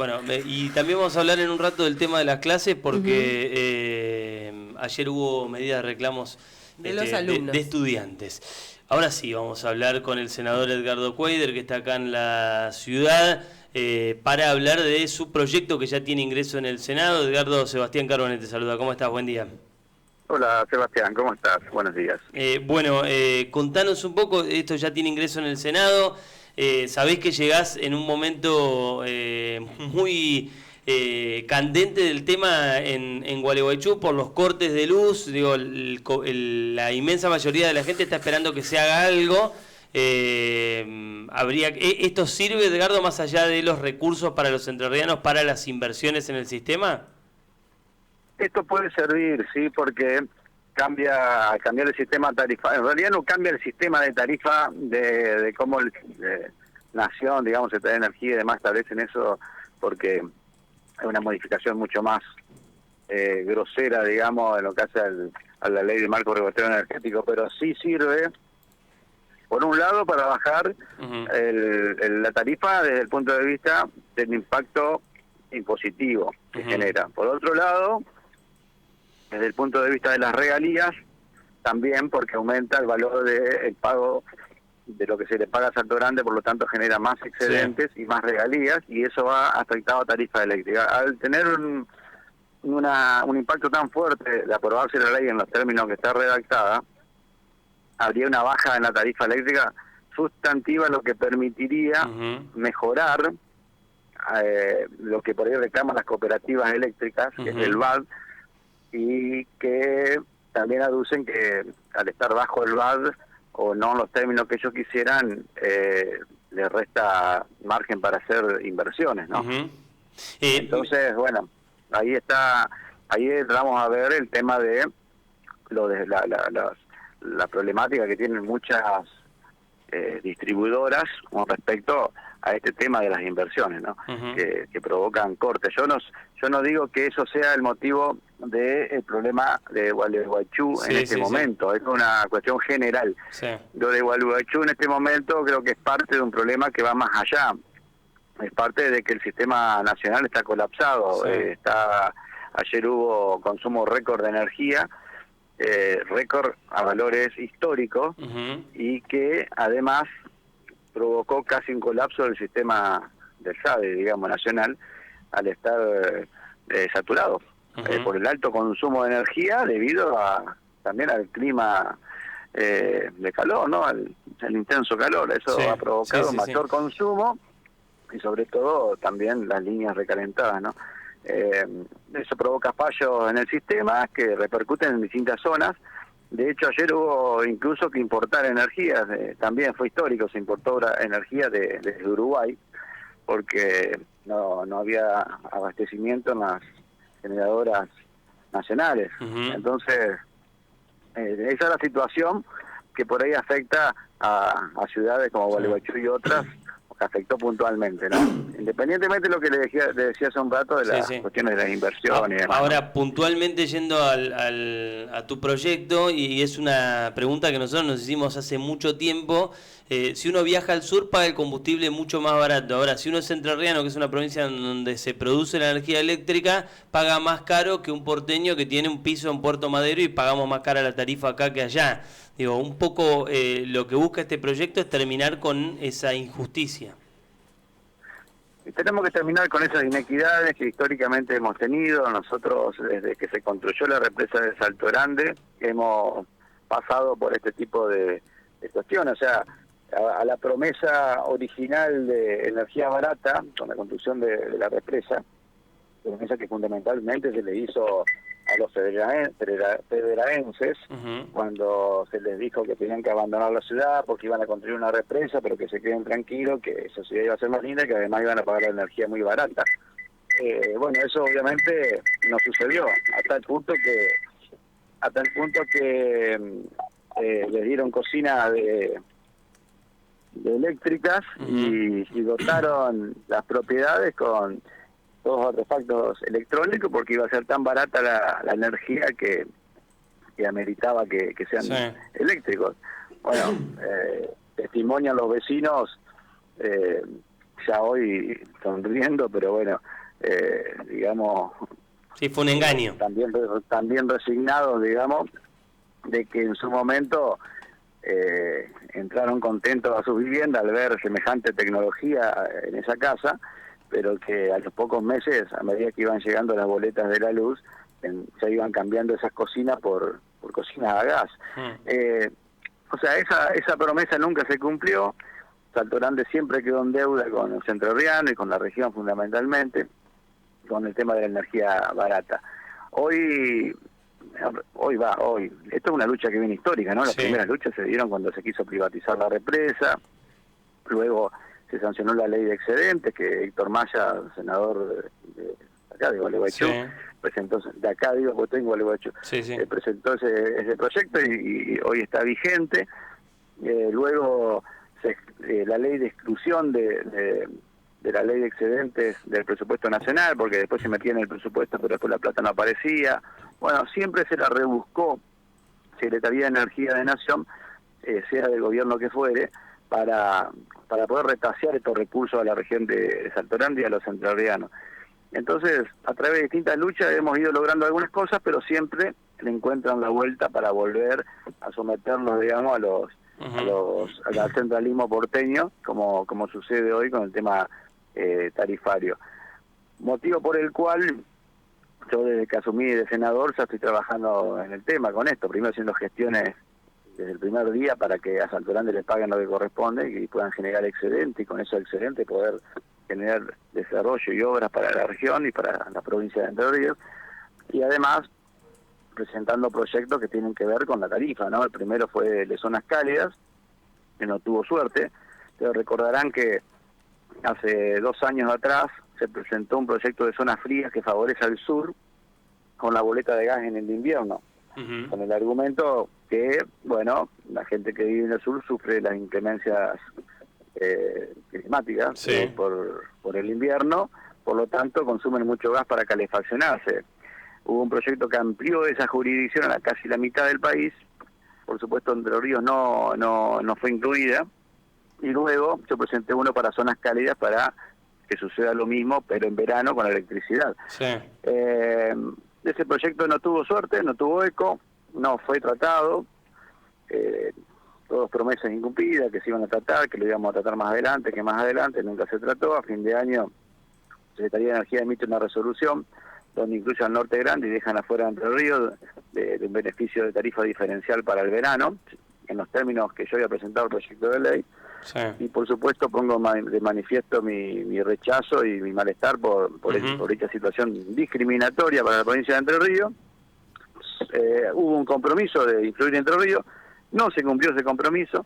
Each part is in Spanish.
Bueno, y también vamos a hablar en un rato del tema de las clases porque ayer hubo medidas de reclamos de los alumnos. de estudiantes. Ahora sí, vamos a hablar con el senador Edgardo Cuader, que está acá en la ciudad, para hablar de su proyecto que ya tiene ingreso en el Senado. Edgardo, Sebastián Carbone te saluda. ¿Cómo estás? Buen día. Hola Sebastián, ¿cómo estás? Buenos días. Contanos un poco, esto ya tiene ingreso en el Senado. Sabés que llegás en un momento muy candente del tema en Gualeguaychú por los cortes de luz. Digo, la inmensa mayoría de la gente está esperando que se haga algo. ¿Esto sirve, Edgardo, más allá de los recursos para los entrerrianos, para las inversiones en el sistema? Esto puede servir, sí, porque al cambiar el sistema tarifario, en realidad no cambia el sistema de tarifa de cómo Nación, digamos, Secretaría de Energía y demás establecen eso, porque es una modificación mucho más grosera, digamos, en lo que hace a la ley de marco regulatorio energético, pero sí sirve, por un lado, para bajar la tarifa desde el punto de vista del impacto impositivo que genera. Por otro lado, desde el punto de vista de las regalías, también porque aumenta el valor del pago de lo que se le paga a Salto Grande, por lo tanto genera más excedentes y más regalías, y eso va afectado a tarifa eléctrica. Al tener un impacto tan fuerte de aprobarse la ley en los términos que está redactada, habría una baja en la tarifa eléctrica sustantiva, lo que permitiría mejorar lo que por ahí reclaman las cooperativas eléctricas, que es el VAD, y que también aducen que al estar bajo el VAD o no en los términos que ellos quisieran, les resta margen para hacer inversiones, ¿no? Entonces, bueno, ahí vamos a ver el tema de lo de la problemática que tienen muchas distribuidoras con respecto a este tema de las inversiones, ¿no? Que provocan cortes. Yo no digo que eso sea el motivo del problema de Gualeguaychú en este momento, es una cuestión general. Lo de Gualeguaychú en este momento creo que es parte de un problema que va más allá, es parte de que el sistema nacional está colapsado. Ayer hubo consumo récord de energía, récord a valores históricos, y que además provocó casi un colapso del sistema del SADE, digamos, nacional, al estar saturado por el alto consumo de energía debido también al clima de calor, ¿no? El intenso calor. Eso ha provocado mayor consumo y sobre todo también las líneas recalentadas, ¿no? Eso provoca fallos en el sistema que repercuten en distintas zonas. De hecho, ayer hubo incluso que importar energía, también fue histórico, se importó energía desde Uruguay, porque no había abastecimiento en las generadoras nacionales. Entonces, esa es la situación que por ahí afecta a ciudades como Gualeguaychú y otras, que afectó puntualmente, ¿no? Independientemente de lo que le decía hace un rato de las cuestiones de las inversiones y demás. Ahora, puntualmente yendo a tu proyecto, y es una pregunta que nosotros nos hicimos hace mucho tiempo, si uno viaja al sur paga el combustible mucho más barato. Ahora, si uno es entrerriano, que es una provincia donde se produce la energía eléctrica, paga más caro que un porteño que tiene un piso en Puerto Madero y pagamos más cara la tarifa acá que allá. Digo, un poco lo que busca este proyecto es terminar con esa injusticia. Y tenemos que terminar con esas inequidades que históricamente hemos tenido. Nosotros, desde que se construyó la represa de Salto Grande, hemos pasado por este tipo de cuestiones. O sea, a la promesa original de energía barata, con la construcción de la represa, promesa que fundamentalmente se le hizo a los federaenses, cuando se les dijo que tenían que abandonar la ciudad porque iban a construir una represa, pero que se queden tranquilos, que esa ciudad iba a ser más linda y que además iban a pagar la energía muy barata. Bueno, eso obviamente no sucedió, a tal punto que les dieron cocina de eléctricas y dotaron las propiedades con todos artefactos electrónicos, porque iba a ser tan barata la energía que ameritaba que sean eléctricos. Bueno, testimonian los vecinos ya hoy sonriendo, pero bueno, digamos... Sí, fue un engaño. También resignados, digamos, de que en su momento entraron contentos a sus viviendas al ver semejante tecnología en esa casa, pero que a los pocos meses, a medida que iban llegando las boletas de la luz, ya iban cambiando esas cocinas por cocinas a gas. O sea, esa promesa nunca se cumplió. Salto Grande siempre quedó en deuda con el entrerriano y con la región fundamentalmente, con el tema de la energía barata. Hoy, esto es una lucha que viene histórica, ¿no? Las primeras luchas se dieron cuando se quiso privatizar la represa, luego se sancionó la ley de excedentes, que Héctor Maya, senador de acá de Gualeguaychú, presentó, de acá digo, porque estoy en Gualeguaychú, presentó ese proyecto y hoy está vigente. Luego la ley de exclusión de la ley de excedentes del presupuesto nacional, porque después se metía en el presupuesto, pero después la plata no aparecía. Bueno, siempre se la rebuscó Secretaría de Energía de Nación, sea del gobierno que fuere, para poder retasear estos recursos a la región de Salto Grande y a los entrerrianos. Entonces, a través de distintas luchas hemos ido logrando algunas cosas, pero siempre le encuentran la vuelta para volver a someternos, digamos, al centralismo porteño, como sucede hoy con el tema tarifario. Motivo por el cual yo desde que asumí de senador ya estoy trabajando en el tema con esto, primero haciendo gestiones desde el primer día para que a Salto Grande les paguen lo que corresponde y puedan generar excedente, y con eso excedente poder generar desarrollo y obras para la región y para la provincia de Entre Ríos, y además presentando proyectos que tienen que ver con la tarifa, ¿no? El primero fue de zonas cálidas, que no tuvo suerte, pero recordarán que hace 2 años atrás se presentó un proyecto de zonas frías que favorece al sur con la boleta de gas en el invierno, con el argumento que, bueno, la gente que vive en el sur sufre las inclemencias climáticas por el invierno, por lo tanto consumen mucho gas para calefaccionarse. Hubo un proyecto que amplió esa jurisdicción a casi la mitad del país, por supuesto Entre Ríos no fue incluida, y luego yo presenté uno para zonas cálidas para que suceda lo mismo, pero en verano con electricidad. Ese proyecto no tuvo suerte, no tuvo eco, no fue tratado, todas promesas incumplidas, que se iban a tratar, que lo íbamos a tratar más adelante, que más adelante, nunca se trató. A fin de año, Secretaría de Energía emite una resolución donde incluye al Norte Grande y dejan afuera Entre Ríos de un beneficio de tarifa diferencial para el verano, en los términos que yo había presentado el proyecto de ley. Y por supuesto pongo de manifiesto mi rechazo y mi malestar por esta situación discriminatoria para la provincia de Entre Ríos. Hubo un compromiso de incluir Entre Ríos, no se cumplió ese compromiso,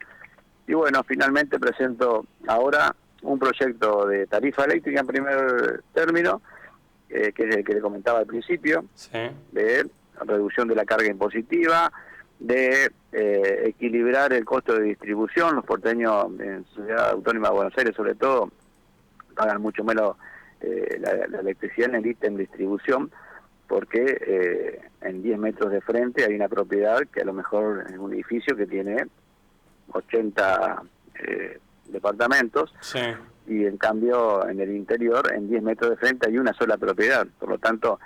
y bueno, finalmente presento ahora un proyecto de tarifa eléctrica en primer término, que es el que le comentaba al principio, de reducción de la carga impositiva, de equilibrar el costo de distribución. Los porteños en Ciudad Autónoma de Buenos Aires sobre todo pagan mucho menos la electricidad en el ítem distribución, porque en 10 metros de frente hay una propiedad que a lo mejor es un edificio que tiene 80 departamentos, y en cambio en el interior, en 10 metros de frente hay una sola propiedad. Por lo tanto,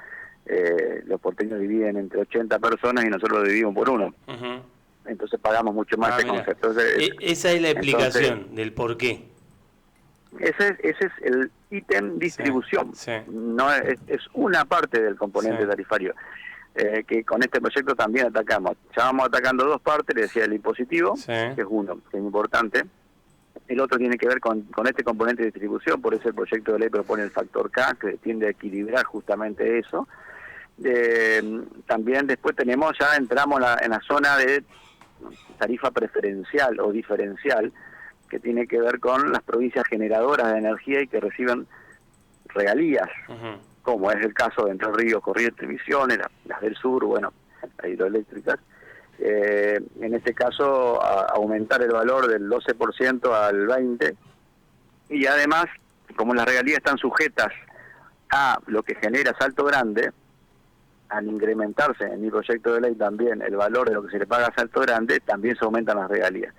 los porteños dividen entre 80 personas y nosotros lo dividimos por uno. Entonces pagamos mucho más ese concepto. Esa es la explicación del por qué. Ese es el ítem distribución. No es una parte del componente tarifario, que con este proyecto también atacamos. Ya vamos atacando 2 partes, le decía el impositivo, que es uno, que es importante. El otro tiene que ver con este componente de distribución, por eso el proyecto de ley propone el factor K, que tiende a equilibrar justamente eso. También después entramos en la zona de tarifa preferencial o diferencial, que tiene que ver con las provincias generadoras de energía y que reciben regalías, como es el caso de Entre Ríos, Corrientes, Misiones, las del sur, bueno, las hidroeléctricas. En este caso, aumentar el valor del 12% al 20%, y además, como las regalías están sujetas a lo que genera Salto Grande, al incrementarse en mi proyecto de ley también el valor de lo que se le paga a Salto Grande, también se aumentan las regalías.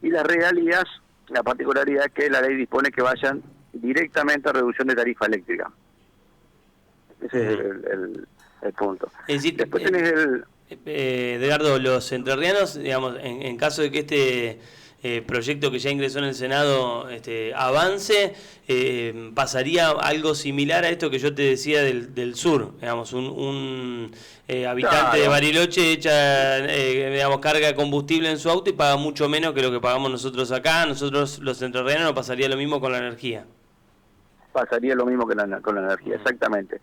Y las regalías, la particularidad es que la ley dispone que vayan directamente a reducción de tarifa eléctrica. Ese es el punto. Es decir, después tenés Edgardo, los entrerrianos, digamos, en caso de que este proyecto que ya ingresó en el Senado avance, pasaría algo similar a esto que yo te decía del sur, digamos, un habitante de Bariloche echa, digamos, carga de combustible en su auto y paga mucho menos que lo que pagamos nosotros acá. Nosotros los entrerrianos nos pasaría lo mismo con la energía. Pasaría lo mismo que con la energía, exactamente.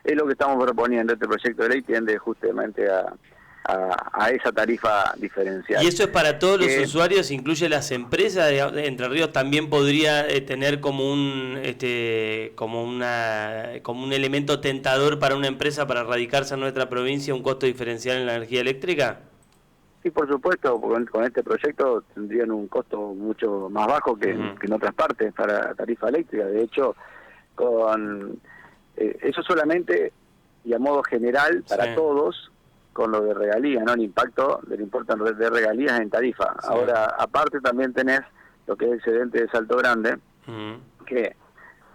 Es lo que estamos proponiendo. Este proyecto de ley tiende justamente a esa tarifa diferencial. ¿Y eso es para todos los usuarios, incluye las empresas? Entre Ríos también podría tener como un elemento tentador para una empresa para radicarse en nuestra provincia un costo diferencial en la energía eléctrica. Sí, por supuesto, con este proyecto tendrían un costo mucho más bajo que en otras partes para tarifa eléctrica. De hecho, con eso solamente y a modo general para todos, con lo de regalías, ¿no? El impacto del importe de regalías en tarifa. Sí. Ahora, aparte también tenés lo que es excedente de Salto Grande, que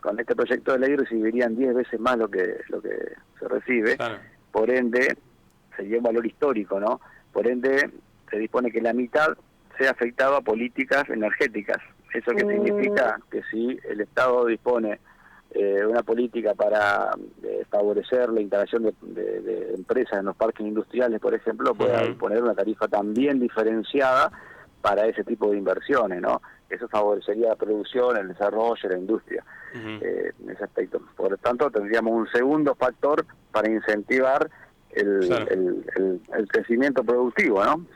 con este proyecto de ley recibirían 10 veces más lo que se recibe. Claro. Por ende, sería un valor histórico, ¿no? Por ende, se dispone que la mitad sea afectado a políticas energéticas. ¿Eso qué significa? Que si el Estado dispone una política para favorecer la instalación de empresas en los parques industriales, por ejemplo, pueda imponer una tarifa también diferenciada para ese tipo de inversiones, ¿no? Eso favorecería la producción, el desarrollo, la industria, en ese aspecto. Por lo tanto, tendríamos un segundo factor para incentivar el crecimiento productivo, ¿no?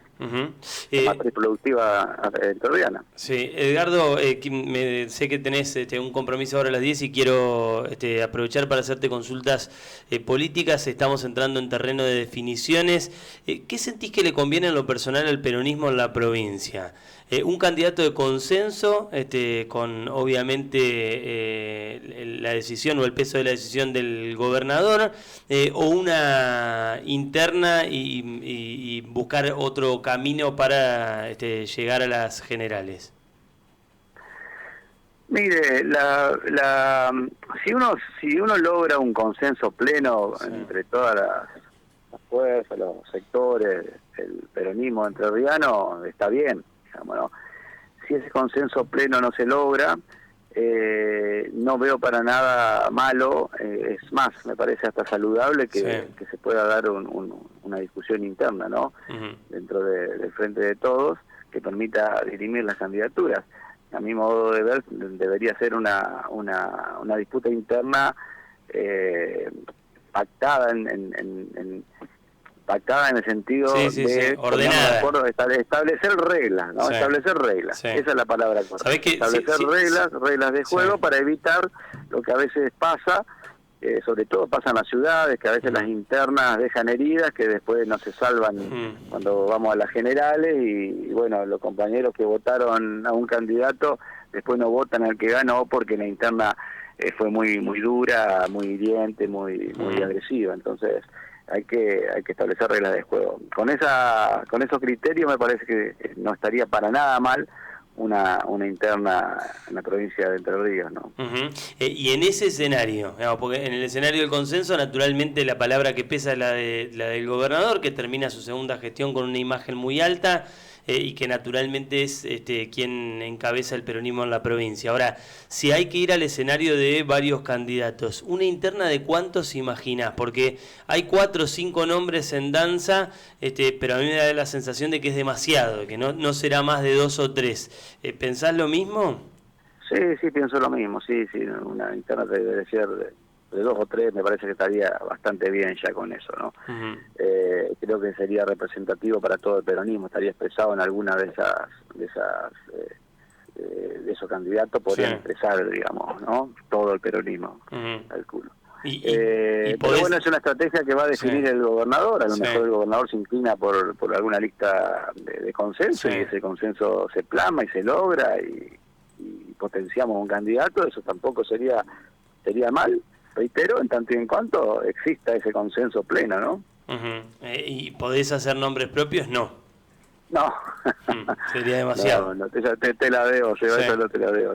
La matriz productiva entrerriana. Sí, Edgardo, sé que tenés un compromiso ahora a las 10 y quiero aprovechar para hacerte consultas políticas. Estamos entrando en terreno de definiciones. ¿Qué sentís que le conviene en lo personal al peronismo en la provincia? Un candidato de consenso, con obviamente la decisión o el peso de la decisión del gobernador, o una interna y buscar otro camino para llegar a las generales. Mire, si uno logra un consenso pleno entre todas las fuerzas, los sectores, el peronismo entrerriano, está bien, digamos, ¿no? Si ese consenso pleno no se logra, no veo para nada malo, es más, me parece hasta saludable que se pueda dar una discusión interna, ¿no? Dentro del frente de todos, que permita dirimir las candidaturas. A mi modo de ver, debería ser una disputa interna pactada pactada en el sentido de ordenada, establecer reglas, ¿no? Establecer reglas, esa es la palabra correcta. Establecer reglas de juego para evitar lo que a veces pasa, sobre todo pasa en las ciudades, que a veces las internas dejan heridas que después no se salvan cuando vamos a las generales y bueno, los compañeros que votaron a un candidato después no votan al que ganó porque la interna fue muy dura, muy hiriente, muy agresiva. Entonces hay que establecer reglas de juego. Con esos criterios me parece que no estaría para nada mal una interna en la provincia de Entre Ríos, ¿no? Y en ese escenario, porque en el escenario del consenso, naturalmente la palabra que pesa es la del gobernador, que termina su segunda gestión con una imagen muy alta, y que naturalmente es quien encabeza el peronismo en la provincia. Ahora, si hay que ir al escenario de varios candidatos, ¿una interna de cuántos imaginás? Porque hay 4 o 5 nombres en danza, pero a mí me da la sensación de que es demasiado, que no será más de 2 o 3. ¿Pensás lo mismo? Sí, pienso lo mismo, sí, una interna debe ser de 2 o 3, me parece que estaría bastante bien ya con eso, ¿no? Creo que sería representativo para todo el peronismo, estaría expresado en alguna de esos candidatos, podrían expresar, digamos, ¿no? Todo el peronismo, calculo. Pero bueno, es una estrategia que va a definir el gobernador. A lo mejor el gobernador se inclina por alguna lista de consenso y ese consenso se plasma y se logra y potenciamos un candidato. Eso tampoco sería mal, reitero, en tanto y en cuanto exista ese consenso pleno, ¿no? ¿Y podés hacer nombres propios? No. No. Sería demasiado. No, te la debo, Sí. eso no te la debo.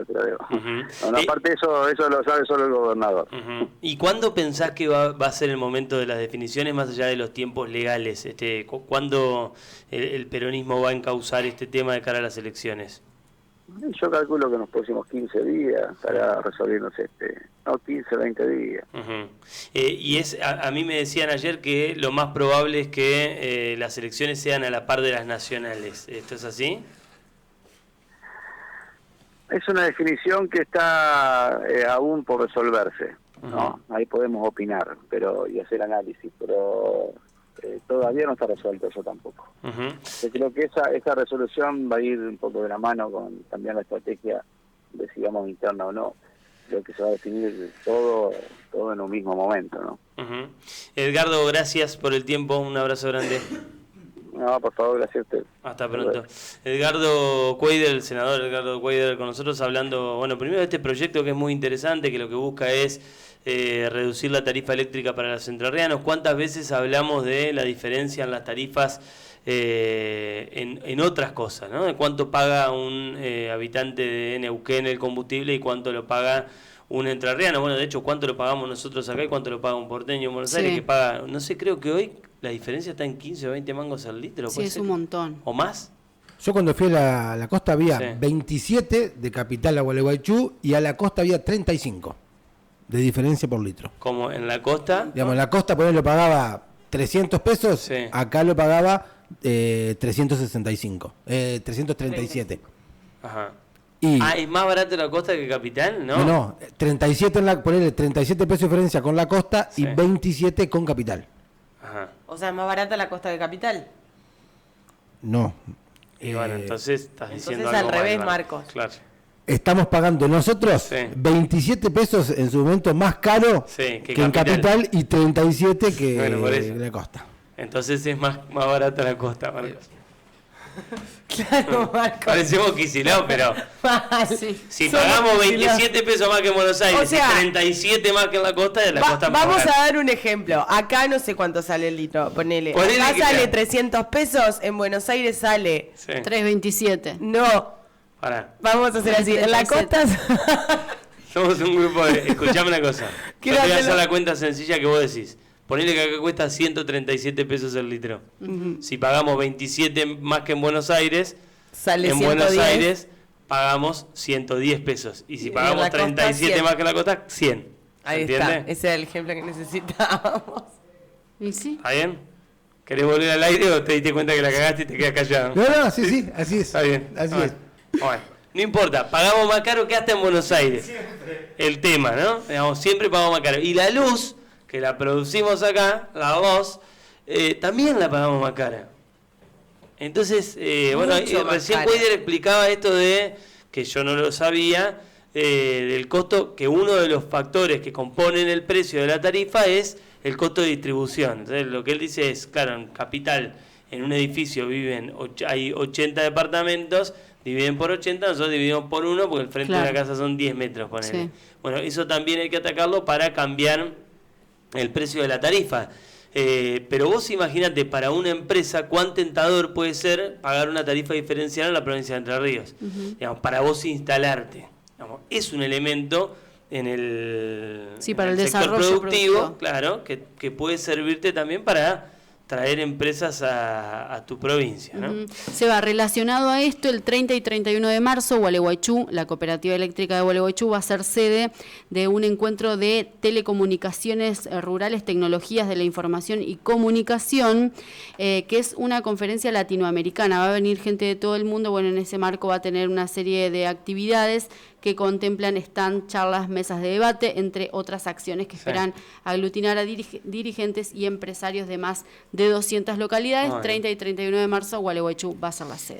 Uh-huh. No, aparte eso lo sabe solo el gobernador. Uh-huh. ¿Y cuándo pensás que va a ser el momento de las definiciones, más allá de los tiempos legales? ¿Cuándo el peronismo va a encauzar este tema de cara a las elecciones? Yo calculo que en los próximos 15 días estará resolviéndose 15, 20 días. Uh-huh. Y a mí me decían ayer que lo más probable es que las elecciones sean a la par de las nacionales. ¿Esto es así? Es una definición que está aún por resolverse, ¿no? Uh-huh. Ahí podemos opinar y hacer análisis, pero todavía no está resuelto eso tampoco. Uh-huh. Yo creo que esa resolución va a ir un poco de la mano con también la estrategia, digamos, interna o no. Creo que se va a definir todo en un mismo momento, ¿no? Uh-huh. Edgardo, gracias por el tiempo, un abrazo grande. No, por favor, gracias a usted. Hasta pronto. Edgardo Cuader, el senador Edgardo Cuader, con nosotros hablando, primero de este proyecto que es muy interesante, que lo que busca es reducir la tarifa eléctrica para los entrerrianos. ¿Cuántas veces hablamos de la diferencia en las tarifas en otras cosas, ¿no? De cuánto paga un habitante de Neuquén el combustible y cuánto lo paga un entrerriano. Bueno, de hecho, cuánto lo pagamos nosotros acá y cuánto lo paga un porteño en Buenos Aires, que paga, no sé, creo que hoy la diferencia está en 15 o 20 mangos al litro. Sí, es un montón. ¿O más? Yo cuando fui a la costa había 27 de Capital a Gualeguaychú y a la costa había 35 de diferencia por litro. Como en la costa. Digamos, en la costa por ejemplo pagaba 300 pesos, acá lo pagaba 365, 337. Ajá. Y ¿es más barato la costa que Capital? No, 37 ponerle 37 pesos de diferencia con la costa y 27 con Capital. Ajá. O sea, ¿es más barata la costa de Capital? No. Y bueno, entonces estás diciendo al algo revés, mal, Marcos. Claro. Estamos pagando nosotros 27 pesos en su momento más caro que en Capital y 37 que en la costa. Entonces es más barata la costa, Marcos. Claro, Marcos. Parecemos Kicillof, pero si pagamos 27 pesos más que en Buenos Aires, o sea, y 37 más que en la costa, de la costa vamos a dar un ejemplo. Acá no sé cuánto sale el litro, ponele acá sale 300 pesos, en Buenos Aires sale 3.27. No. Vamos a hacer así. En la costa somos un grupo de... Escuchame una cosa. Yo te voy a hacer la cuenta sencilla que vos decís. Ponele que acá cuesta 137 pesos el litro. Uh-huh. Si pagamos 27 más que en Buenos Aires, sale en 110. Buenos Aires pagamos 110 pesos. Y si pagamos 37 más que en la costa, 100. Ahí está. Ese es el ejemplo que necesitábamos. ¿Y sí? ¿Está bien? ¿Querés volver al aire o te diste cuenta que la cagaste y te quedas callado? No, sí, así es. Está bien. Así es. Bueno, no importa, pagamos más caro que hasta en Buenos Aires. Siempre. El tema, ¿no? Digamos, siempre pagamos más caro. Y la luz, que la producimos acá, la voz, también la pagamos más cara. Entonces, recién Cuader explicaba esto de, que yo no lo sabía, del costo, que uno de los factores que componen el precio de la tarifa es el costo de distribución. Entonces, lo que él dice es, claro, en Capital, en un edificio hay 80 departamentos, dividen por 80, nosotros dividimos por 1 porque el frente de la casa son 10 metros, ponele. Sí. Bueno, eso también hay que atacarlo para cambiar el precio de la tarifa. Pero vos imagínate, para una empresa, cuán tentador puede ser pagar una tarifa diferencial en la provincia de Entre Ríos. Uh-huh. Digamos, para vos instalarte. Digamos, es un elemento en el, para el sector productivo, claro, que puede servirte también para traer empresas a tu provincia, ¿no? Uh-huh. Seba, relacionado a esto, el 30 y 31 de marzo, Gualeguaychú, la Cooperativa Eléctrica de Gualeguaychú, va a ser sede de un encuentro de telecomunicaciones rurales, tecnologías de la información y comunicación, que es una conferencia latinoamericana. Va a venir gente de todo el mundo. Bueno, en ese marco va a tener una serie de actividades que contemplan stand, charlas, mesas de debate, entre otras acciones que esperan aglutinar a dirigentes y empresarios de más de 200 localades. 30 y 31 de marzo, Gualeguaychú va a ser la sede.